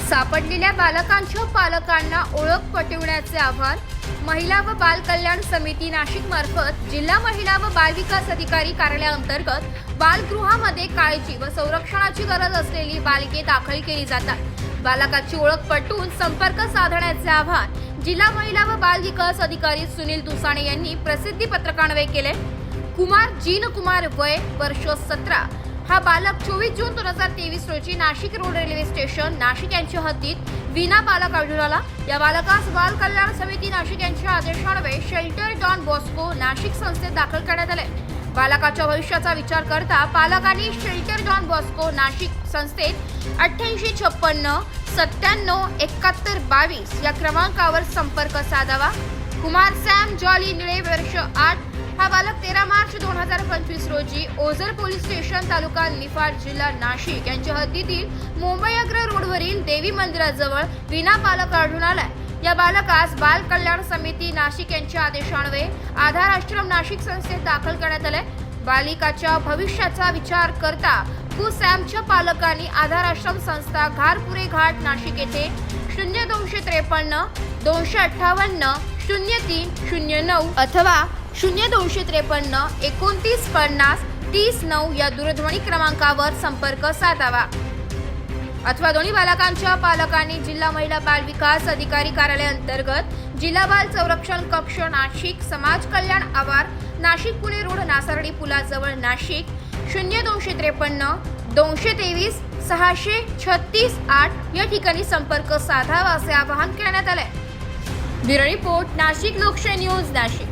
सापडलेल्या बालकांच्या पालकांना ओळख पटवण्याचे आव्हान महिला व बाल कल्याण समिती नाशिक मार्फत जिल्हा महिला व बाल विकास अधिकारी कार्यालयाअंतर्गत बालगृहामध्ये काळजी व संरक्षणाची गरज असलेली बालके दाखल केली जातात। बालकाची ओळख पटवून संपर्क साधण्याचे आवाहन जिल्हा महिला व बाल विकास अधिकारी सुनील दुसाणे यांनी प्रसिद्धी पत्रकान्वये केले। कुमार वय वर्ष 17 हा बालक 24 जून 2023 रोजी Nashik road railway station Nashik यांच्या हद्दीत विना बालक आढळून आला। या बालकास बाल कल्याण समिती नाशिक यांच्या आदेशान्वये शेल्टर डॉन बॉस्को नाशिक संस्थेत दाखल करण्यात आले। बालकाच्या भविष्याचा विचार करता पालकांनी शेल्टर डॉन बॉस्को नाशिक संस्थेत 8856 97 71 22 या क्रमांकावर संपर्क साधावा। कुमार सॅम जॉली निळे वर्ष 8 हा बालक 13 मार्च 2025 रोजी ओझर पोलीस स्टेशन तालुका निफाड जिल्हा नाशिक यांच्या हद्दीतील मुंबई अग्र रोडवरील देवी मंदिराजवळ विना बालक आढळून आलाय। या बालकास बाल कल्याण समिती नाशिक यांच्या आदेशान्वये आधार आश्रम नाशिक संस्थेत दाखल करण्यात आले। बालिकाच्या भविष्याचा विचार करता सॅमच्या पालकांनी आधार आश्रम संस्था घारपुरे घाट नाशिक येथे 0253 258 0309 अथवा 0253 29 50 30 9 या दूरध्वनी क्रमांकावर संपर्क साधावा अथवा दोन्ही बालकांच्या पालकांनी जिल्हा महिला बाल विकास अधिकारी कार्यालयाअंतर्गत जिल्हा बाल संरक्षण कक्ष नाशिक समाज कल्याण आवार नाशिक पुणे रोड नासारडी पुलाजवळ नाशिक 0253 223 636 8 या ठिकाणी संपर्क साधावा असे आवाहन करण्यात आले। ब्युरो रिपोर्ट नाशिक लोकशाही न्यूज नाशिक।